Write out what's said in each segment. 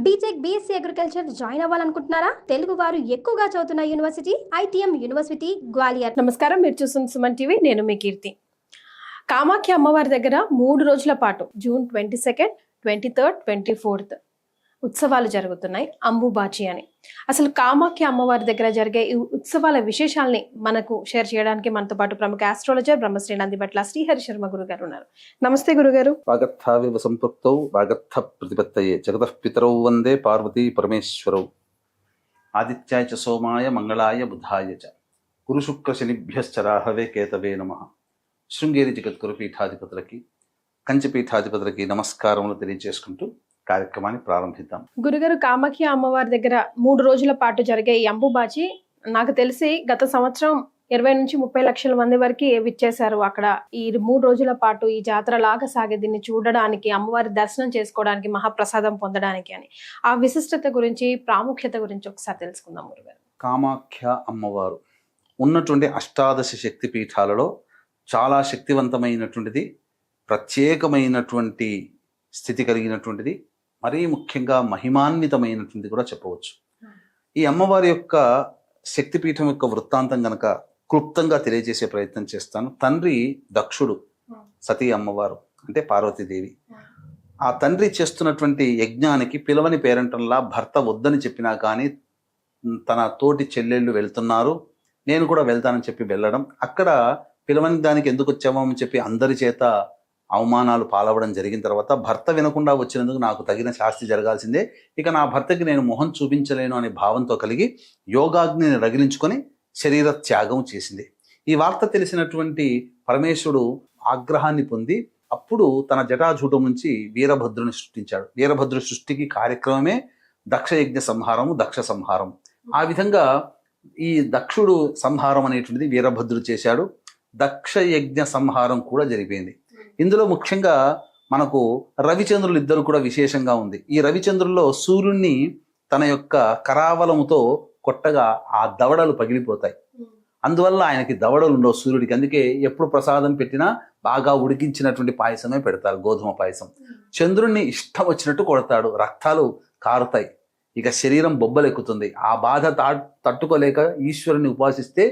BTech B Sc agriculture join అవ్వాలనుకుంటున్నారా? తెలుగు వారు ఎక్కువగా చదువుతున్న యూనివర్సిటీ ఐటీఎం యూనివర్సిటీ గ్వాలియర్. నమస్కారం, మీరు చూస్తున్న సుమన్ టీవీ. నేను మీ కీర్తి. కామాఖ్య అమ్మవారి దగ్గర 3 రోజుల పాటు జూన్ 22, 23, 24 ఉత్సవాలు జరుగుతున్నాయి. అంబుబాచి అని. అసలు కామాఖ్య అమ్మవారి దగ్గర జరిగే ఈ ఉత్సవాల విశేషాలని మనకు షేర్ చేయడానికి మనతో పాటు ప్రముఖ ఆస్ట్రాలజర్ బ్రహ్మశ్రీ నందిబట్ల శ్రీహరి శర్మ గురుగారు ఉన్నారు. నమస్తే గురుగారు. వాగర్థావివ సంపృక్తౌ వాగర్థ ప్రతిపత్తయే జగతః పితరౌ వందే పార్వతీ పరమేశ్వరౌ ఆదిత్యాయ చ సోమాయ మంగళాయ బుధాయ చ గురు శుక్ర శనిభ్యశ్చ రాహవే కేతవే నమః. శృంగేరి జగద్గురు పీఠాధిపతులకి కంచి పీఠాధిపతులకి నమస్కారములు తెలియజేసుకుంటూ కార్యక్రమాన్ని ప్రారంభిద్దాం. గురుగారు, కామాఖ్య అమ్మవారి దగ్గర 3 రోజుల పాటు జరిగే ఈ అంబుబాచి నాకు తెలిసి గత సంవత్సరం 20 నుంచి 30 లక్షల మంది వరకు విచ్చేశారు. అక్కడ ఈ 3 రోజుల పాటు ఈ జాతర లాగా సాగే దీన్ని చూడడానికి, అమ్మవారి దర్శనం చేసుకోవడానికి, మహాప్రసాదం పొందడానికి అని. ఆ విశిష్టత గురించి, ప్రాముఖ్యత గురించి ఒకసారి తెలుసుకుందాం గురుగారు. కామాఖ్య అమ్మవారు ఉన్నటువంటి అష్టాదశ శక్తి పీఠాలలో చాలా శక్తివంతమైనటువంటిది, ప్రత్యేకమైనటువంటి స్థితి కలిగినటువంటిది, మరీ ముఖ్యంగా మహిమాన్వితమైనటువంటి కూడా చెప్పవచ్చు. ఈ అమ్మవారి యొక్క శక్తిపీఠం యొక్క వృత్తాంతం గనక క్లుప్తంగా తెలియజేసే ప్రయత్నం చేస్తాను. తండ్రి దక్షుడు, సతీ అమ్మవారు అంటే పార్వతీదేవి. ఆ తండ్రి చేస్తున్నటువంటి యజ్ఞానికి పిలవని పేరంటంలా భర్త వద్దని చెప్పినా కానీ తన తోటి చెల్లెళ్ళు వెళ్తున్నారు, నేను కూడా వెళ్తానని చెప్పి వెళ్ళడం, అక్కడ పిలవని దానికి ఎందుకు వచ్చామని చెప్పి అందరి చేత అవమానాలు పాలవడం జరిగిన తర్వాత భర్త వినకుండా వచ్చినందుకు నాకు తగిన శాస్తి జరగాల్సిందే, ఇక నా భర్తకి నేను మొహం చూపించలేను అనే భావంతో కలిగి యోగాగ్నిని రగిలించుకొని శరీర త్యాగం చేసింది. ఈ వార్త తెలిసినటువంటి పరమేశ్వరుడు ఆగ్రహాన్ని పొంది అప్పుడు తన జటాజూటం నుంచి వీరభద్రుని సృష్టించాడు. వీరభద్రు సృష్టికి కార్యక్రమమే దక్షయజ్ఞ సంహారము, దక్ష సంహారం. ఆ విధంగా ఈ దక్షుడు సంహారం అనేటువంటిది వీరభద్రుడు చేశాడు. దక్షయజ్ఞ సంహారం కూడా జరిగిపోయింది. ఇందులో ముఖ్యంగా మనకు రవిచంద్రులు ఇద్దరు కూడా విశేషంగా ఉంది. ఈ రవిచంద్రుల్లో సూర్యుడిని తన యొక్క కరావలముతో కొట్టగా ఆ దవడలు పగిలిపోతాయి. అందువల్ల ఆయనకి దవడలు ఉండవు సూర్యుడికి. అందుకే ఎప్పుడు ప్రసాదం పెట్టినా బాగా ఉడికించినటువంటి పాయసమే పెడతారు, గోధుమ పాయసం. చంద్రుడిని ఇష్టం వచ్చినట్టు కొడతాడు, రక్తాలు కారుతాయి, ఇక శరీరం బొబ్బలెక్కుతుంది. ఆ బాధ తట్టుకోలేక ఈశ్వరుని ఉపాసిస్తే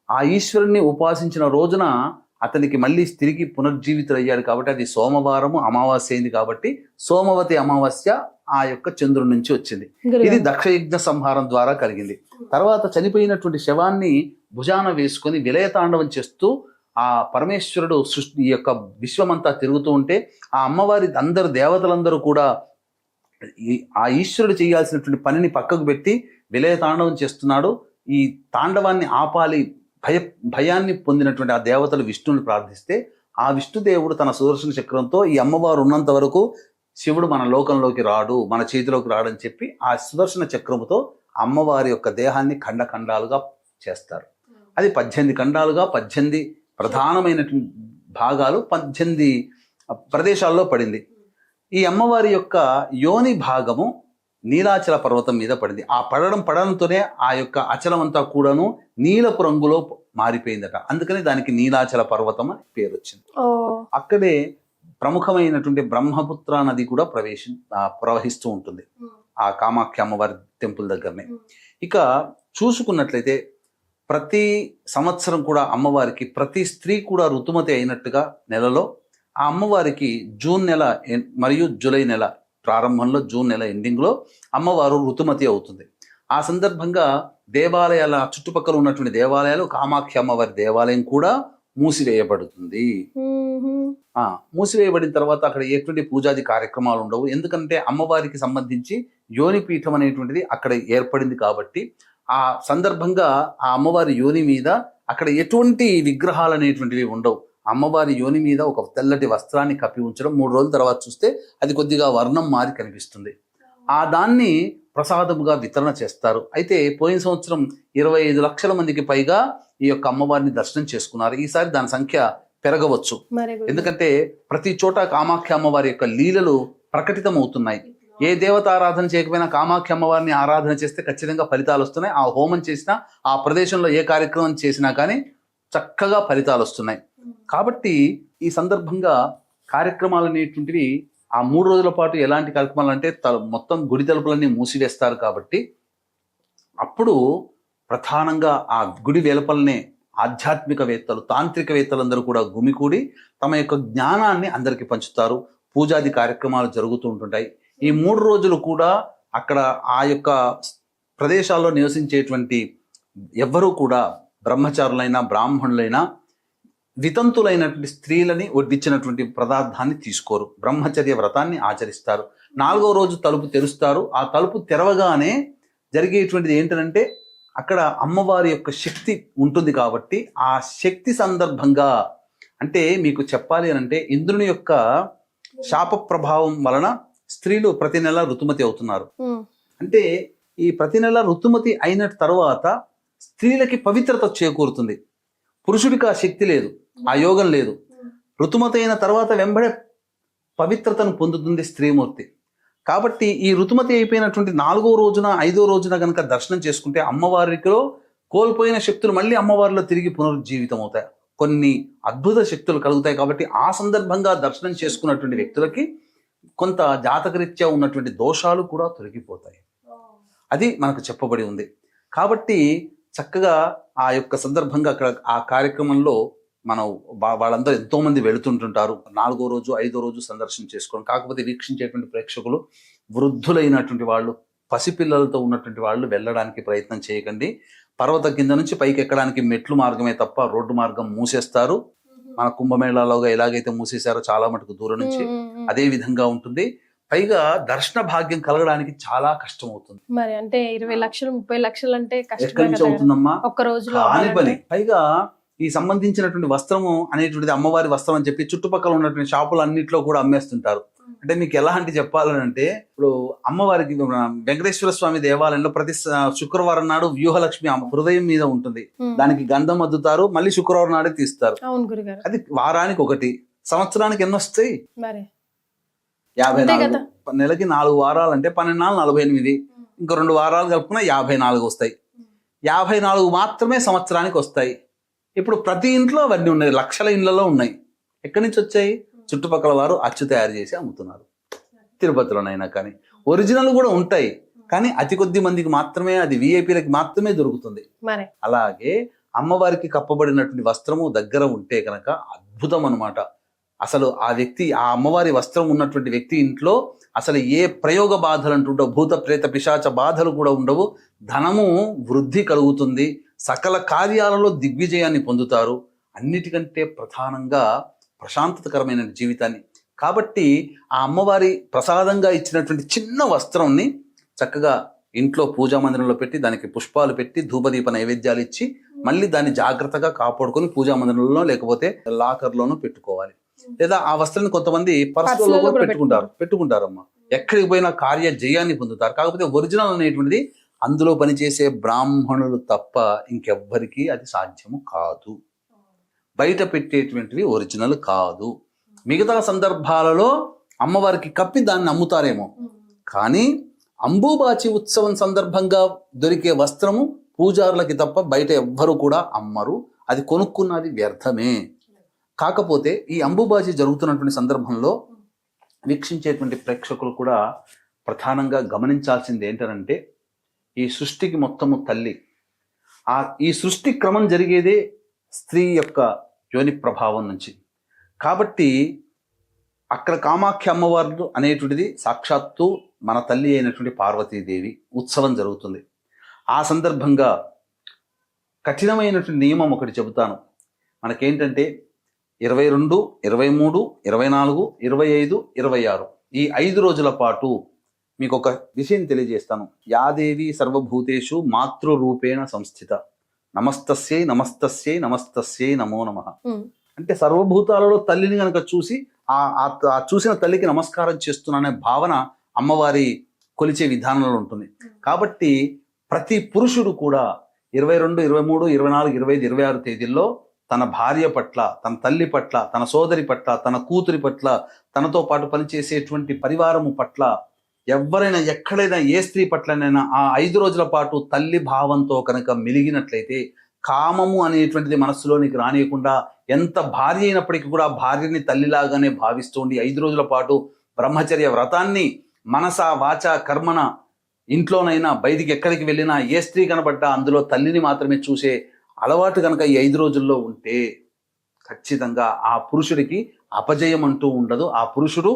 ఆ ఈశ్వరుణ్ణి ఉపాసించిన రోజున అతనికి మళ్ళీ తిరిగి పునర్జీవితుడయ్యాడు. కాబట్టి అది సోమవారము అమావాస్య అయింది కాబట్టి సోమవతి అమావాస్య ఆ యొక్క చంద్రుడి నుంచి వచ్చింది. ఇది దక్షయజ్ఞ సంహారం ద్వారా కలిగింది. తర్వాత చనిపోయినటువంటి శవాన్ని భుజాన వేసుకొని విలయతాండవం చేస్తూ ఆ పరమేశ్వరుడు సృష్టి యొక్క విశ్వమంతా తిరుగుతూ ఉంటే ఆ అమ్మవారి అందరు దేవతలందరూ కూడా ఆ ఈశ్వరుడు చేయాల్సినటువంటి పనిని పక్కకు పెట్టి విలయతాండవం చేస్తున్నాడు. ఈ తాండవాన్ని ఆపాలి, భయాన్ని పొందినటువంటి ఆ దేవతలు విష్ణువుని ప్రార్థిస్తే ఆ విష్ణుదేవుడు తన సుదర్శన చక్రంతో ఈ అమ్మవారు ఉన్నంత వరకు శివుడు మన లోకంలోకి రాడు, మన చేతిలోకి రాడని చెప్పి ఆ సుదర్శన చక్రముతో అమ్మవారి యొక్క దేహాన్ని ఖండాలుగా చేస్తారు. అది 18 ఖండాలుగా 18 ప్రధానమైనటువంటి భాగాలు 18 ప్రదేశాల్లో పడింది. ఈ అమ్మవారి యొక్క యోని భాగము నీలాచల పర్వతం మీద పడింది. ఆ పడడంతోనే ఆ యొక్క అచలం అంతా కూడాను నీలపు రంగులో మారిపోయిందట. అందుకని దానికి నీలాచల పర్వతం అని పేరు వచ్చింది. అక్కడే ప్రముఖమైనటువంటి బ్రహ్మపుత్ర నది కూడా ప్రవహిస్తూ ఉంటుంది ఆ కామాఖ్య అమ్మవారి టెంపుల్ దగ్గరనే. ఇక చూసుకున్నట్లయితే ప్రతి సంవత్సరం కూడా అమ్మవారికి ప్రతి స్త్రీ కూడా ఋతుమతి అయినట్టుగా నెలలో ఆ అమ్మవారికి జూన్ నెల మరియు జూలై నెల ప్రారంభంలో, జూన్ నెల ఎండింగ్లో అమ్మవారు ఋతుమతి అవుతుంది. ఆ సందర్భంగా దేవాలయాల చుట్టుపక్కల ఉన్నటువంటి దేవాలయాలు, కామాఖ్య అమ్మవారి దేవాలయం కూడా మూసివేయబడుతుంది. మూసివేయబడిన తర్వాత అక్కడ ఎటువంటి పూజాది కార్యక్రమాలు ఉండవు. ఎందుకంటే అమ్మవారికి సంబంధించి యోనిపీఠం అనేటువంటిది అక్కడ ఏర్పడింది కాబట్టి ఆ సందర్భంగా ఆ అమ్మవారి యోని మీద అక్కడ ఎటువంటి విగ్రహాలు అనేటువంటివి ఉండవు. అమ్మవారి యోని మీద ఒక తెల్లటి వస్త్రాన్ని కప్పి ఉంచడం, 3 రోజుల తర్వాత చూస్తే అది కొద్దిగా వర్ణం మారి కనిపిస్తుంది. ఆ దాన్ని ప్రసాదముగా వితరణ చేస్తారు. అయితే పోయిన సంవత్సరం 25 లక్షల మందికి పైగా ఈ యొక్క అమ్మవారిని దర్శనం చేసుకున్నారు. ఈసారి దాని సంఖ్య పెరగవచ్చు. ఎందుకంటే ప్రతి చోట కామాఖ్య అమ్మవారి యొక్క లీలలు ప్రకటితం అవుతున్నాయి. ఏ దేవత ఆరాధన చేయకపోయినా కామాఖ్య అమ్మవారిని ఆరాధన చేస్తే ఖచ్చితంగా ఫలితాలు వస్తున్నాయి. ఆ హోమం చేసినా, ఆ ప్రదేశంలో ఏ కార్యక్రమం చేసినా కానీ చక్కగా ఫలితాలు వస్తున్నాయి. కాబట్టి ఈ సందర్భంగా కార్యక్రమాలు అనేటువంటివి ఆ 3 రోజుల పాటు ఎలాంటి కార్యక్రమాలు అంటే మొత్తం గుడి తలుపులన్నీ మూసివేస్తారు కాబట్టి అప్పుడు ప్రధానంగా ఆ గుడి వెలుపలనే ఆధ్యాత్మికవేత్తలు తాంత్రికవేత్తలందరూ కూడా గుమికూడి తమ యొక్క జ్ఞానాన్ని అందరికీ పంచుతారు. పూజాది కార్యక్రమాలు జరుగుతూ ఉంటుంటాయి. ఈ 3 రోజులు కూడా అక్కడ ఆ యొక్క ప్రదేశాల్లో నివసించేటువంటి ఎవ్వరూ కూడా బ్రహ్మచారులైనా బ్రాహ్మణులైనా వితంతులైనటువంటి స్త్రీలని వడ్డించినటువంటి పదార్థాన్ని తీసుకోరు. బ్రహ్మచర్య వ్రతాన్ని ఆచరిస్తారు. 4వ రోజు తలుపు తెరుస్తారు. ఆ తలుపు తెరవగానే జరిగేటువంటిది ఏంటంటే అక్కడ అమ్మవారి యొక్క శక్తి ఉంటుంది కాబట్టి ఆ శక్తి సందర్భంగా అంటే మీకు చెప్పాలి అంటే ఇంద్రుని యొక్క శాప ప్రభావం వలన స్త్రీలు ప్రతి నెల ఋతుమతి అవుతున్నారు. అంటే ఈ ప్రతి నెల ఋతుమతి అయిన తర్వాత స్త్రీలకి పవిత్రత చేకూరుతుంది. పురుషుడికి ఆ శక్తి లేదు, ఆ యోగం లేదు. ఋతుమతి అయిన తర్వాత వెంబడే పవిత్రతను పొందుతుంది స్త్రీమూర్తి. కాబట్టి ఈ ఋతుమతి అయిపోయినటువంటి 4వ రోజున 5వ రోజున కనుక దర్శనం చేసుకుంటే అమ్మవారిలో కోల్పోయిన శక్తులు మళ్ళీ అమ్మవారిలో తిరిగి పునరుజ్జీవితం అవుతాయి. కొన్ని అద్భుత శక్తులు కలుగుతాయి. కాబట్టి ఆ సందర్భంగా దర్శనం చేసుకున్నటువంటి వ్యక్తులకి కొంత జాతకరీత్యా ఉన్నటువంటి దోషాలు కూడా తొలగిపోతాయి. అది మనకు చెప్పబడి ఉంది. కాబట్టి చక్కగా ఆ యొక్క సందర్భంగా అక్కడ ఆ కార్యక్రమంలో మనం వాళ్ళందరూ ఎంతో మంది వెళుతుంటుంటారు. 4వ రోజు 5వ రోజు సందర్శన చేసుకోవడం. కాకపోతే వీక్షించేటువంటి ప్రేక్షకులు వృద్ధులైనటువంటి వాళ్ళు, పసిపిల్లలతో ఉన్నటువంటి వాళ్ళు వెళ్ళడానికి ప్రయత్నం చేయకండి. పర్వత కింద నుంచి పైకి ఎక్కడానికి మెట్లు మార్గమే తప్ప రోడ్డు మార్గం మూసేస్తారు. మన కుంభమేళాలోగా ఎలాగైతే మూసేశారో చాలా మటుకు దూరం నుంచి అదే విధంగా ఉంటుంది. పైగా దర్శన భాగ్యం కలగడానికి చాలా కష్టం అవుతుంది. మరి అంటే 20 లక్షలు 30 లక్షలు అంటే ఎక్కడి నుంచి అవుతుందమ్మా? ఒక్క రోజులో కాని పని. పైగా ఈ సంబంధించినటువంటి వస్త్రము అనేటువంటిది అమ్మవారి వస్త్రం అని చెప్పి చుట్టుపక్కల ఉన్నటువంటి షాపులు అన్నింటిలో కూడా అమ్మేస్తుంటారు. అంటే మీకు ఎలాంటి చెప్పాలని అంటే ఇప్పుడు అమ్మవారికి వెంకటేశ్వర స్వామి దేవాలయంలో ప్రతి శుక్రవారం నాడు వ్యూహలక్ష్మి హృదయం మీద ఉంటుంది. దానికి గంధం అద్దుతారు, మళ్ళీ శుక్రవారం నాడే తీస్తారు. అది వారానికి ఒకటి, సంవత్సరానికి ఎన్ని వస్తాయి? 54. నెలకి 4 వారాలు అంటే 12 48. ఇంకో 2 వారాలు కలుపుకున్నా 54 వస్తాయి. 54 మాత్రమే సంవత్సరానికి వస్తాయి. ఇప్పుడు ప్రతి ఇంట్లో అవన్నీ ఉన్నాయి, లక్షల ఇళ్లలో ఉన్నాయి. ఎక్కడి నుంచి వచ్చాయి? చుట్టుపక్కల వారు అచ్చు తయారు చేసి అమ్ముతున్నారు. తిరుపతిలోనైనా కానీ ఒరిజినల్ కూడా ఉంటాయి, కానీ అతి కొద్ది మందికి మాత్రమే, అది విఐపీలకి మాత్రమే దొరుకుతుంది. అలాగే అమ్మవారికి కప్పబడినటువంటి వస్త్రము దగ్గర ఉంటే కనుక అద్భుతం అన్నమాట. అసలు ఆ వ్యక్తి, ఆ అమ్మవారి వస్త్రం ఉన్నటువంటి వ్యక్తి ఇంట్లో అసలు ఏ ప్రయోగ బాధలు అంటుండవు, భూత ప్రేత పిశాచ బాధలు కూడా ఉండవు. ధనము వృద్ధి కలుగుతుంది, సకల కార్యాలలో దిగ్విజయాన్ని పొందుతారు. అన్నిటికంటే ప్రధానంగా ప్రశాంతకరమైన జీవితాన్ని. కాబట్టి ఆ అమ్మవారి ప్రసాదంగా ఇచ్చినటువంటి చిన్న వస్త్రంని చక్కగా ఇంట్లో పూజా మందిరంలో పెట్టి దానికి పుష్పాలు పెట్టి ధూపదీప నైవేద్యాలు ఇచ్చి మళ్ళీ దాన్ని జాగ్రత్తగా కాపాడుకొని పూజా మందిరంలో లేకపోతే లాకర్లోనూ పెట్టుకోవాలి. లేదా ఆ వస్త్రాన్ని కొంతమంది పర్సులో కూడా పెట్టుకుంటారమ్మా. ఎక్కడికి పోయినా కార్య జయాన్ని పొందుతారు. కాకపోతే ఒరిజినల్ అనేటువంటిది అందులో పనిచేసే బ్రాహ్మణులు తప్ప ఇంకెవ్వరికి అది సాధ్యము కాదు. బయట పెట్టేటువంటివి ఒరిజినల్ కాదు. మిగతా సందర్భాలలో అమ్మవారికి కప్పి దాన్ని అమ్ముతారేమో, కానీ అంబుబాచి ఉత్సవం సందర్భంగా దొరికే వస్త్రము పూజారులకి తప్ప బయట ఎవ్వరు కూడా అమ్మరు. అది కొనుక్కున్నది వ్యర్థమే. కాకపోతే ఈ అంబుబాచి జరుగుతున్నటువంటి సందర్భంలో వీక్షించేటువంటి ప్రేక్షకులు కూడా ప్రధానంగా గమనించాల్సింది ఏంటంటే ఈ సృష్టికి మొత్తము తల్లి. ఈ సృష్టి క్రమం జరిగేదే స్త్రీ యొక్క యోని ప్రభావం నుంచి. కాబట్టి అక్కడ కామాఖ్య అమ్మవారు అనేటువంటిది సాక్షాత్తు మన తల్లి అయినటువంటి పార్వతీదేవి ఉత్సవం జరుగుతుంది. ఆ సందర్భంగా కఠినమైనటువంటి నియమం ఒకటి చెబుతాను. మనకేంటంటే 22, 23, 24, 25, 26 ఈ 5 రోజుల పాటు మీకు ఒక విషయం తెలియజేస్తాను. యాదేవి సర్వభూతేషు మాతృరూపేణ సంస్థిత నమస్తస్యై నమస్తస్యై నమస్తస్యై నమో నమః. అంటే సర్వభూతాలలో తల్లిని కనుక చూసి ఆ చూసిన తల్లికి నమస్కారం చేస్తున్నానే భావన అమ్మవారి కొలిచే విధానంలో ఉంటుంది. కాబట్టి ప్రతి పురుషుడు కూడా 22, 23, 24, 25, 26 తేదీల్లో తన భార్య పట్ల, తన తల్లి పట్ల, తన సోదరి పట్ల, తన కూతురి పట్ల, తనతో పాటు పనిచేసేటువంటి పరివారము పట్ల, ఎవరైనా ఎక్కడైనా ఏ స్త్రీ పట్లనైనా ఆ 5 రోజుల పాటు తల్లి భావంతో కనుక మెలిగినట్లయితే కామము అనేటువంటిది మనస్సులోనికి రానియకుండా ఎంత భార్య అయినప్పటికీ కూడా భార్యని తల్లిలాగానే భావిస్తూ ఉండి 5 రోజుల పాటు బ్రహ్మచర్య వ్రతాన్ని మనస వాచ కర్మన ఇంట్లోనైనా బయటికి ఎక్కడికి వెళ్ళినా ఏ స్త్రీ కనబడ్డా అందులో తల్లిని మాత్రమే చూసే అలవాటు కనుక ఈ 5 రోజుల్లో ఉంటే ఖచ్చితంగా ఆ పురుషుడికి అపజయం అంటూ ఉండదు. ఆ పురుషుడు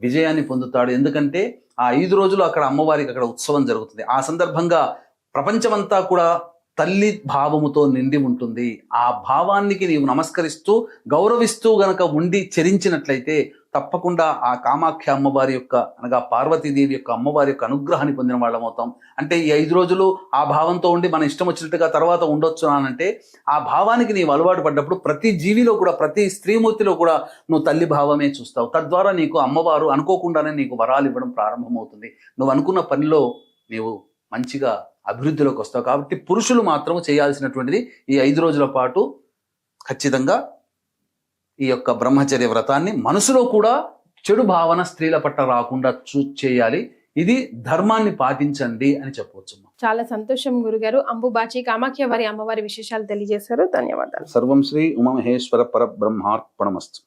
విజయాన్ని పొందుతాడు. ఎందుకంటే ఆ 5 రోజులు అక్కడ అమ్మవారికి అక్కడ ఉత్సవం జరుగుతుంది. ఆ సందర్భంగా ప్రపంచమంతా కూడా తల్లి భావముతో నిండి ఉంటుంది. ఆ భావానికి నీవు నమస్కరిస్తూ గౌరవిస్తూ గనక ఉండి చరించినట్లయితే తప్పకుండా ఆ కామాఖ్య అమ్మవారి యొక్క అనగా పార్వతీదేవి యొక్క అమ్మవారి యొక్క అనుగ్రహాన్ని పొందిన వాళ్ళం అవుతాం. అంటే ఈ 5 రోజులు ఆ భావంతో ఉండి మన ఇష్టం వచ్చినట్టుగా తర్వాత ఉండొచ్చు అనంటే ఆ భావానికి నీవు అలవాటు పడ్డప్పుడు ప్రతి జీవిలో కూడా ప్రతి స్త్రీమూర్తిలో కూడా నువ్వు తల్లి భావమే చూస్తావు. తద్వారా నీకు అమ్మవారు అనుకోకుండానే నీకు వరాలు ఇవ్వడం ప్రారంభమవుతుంది. నువ్వు అనుకున్న పనిలో నీవు మంచిగా అభివృద్ధిలోకి వస్తావు. కాబట్టి పురుషులు మాత్రం చేయాల్సినటువంటిది ఈ 5 రోజుల పాటు ఖచ్చితంగా ఈ యొక్క బ్రహ్మచర్య వ్రతాన్ని మనసులో కూడా చెడు భావన స్త్రీల పట్ల రాకుండా చేయాలి. ఇది ధర్మాన్ని పాటించండి అని చెప్పవచ్చు. చాలా సంతోషం గురుగారు. అంబుబాచి కామాఖ్య వారి అమ్మవారి విశేషాలు తెలియజేశారు. ధన్యవాదాలు. సర్వం శ్రీ ఉమామహేశ్వర పరబ్రహ్మార్పణమస్తు.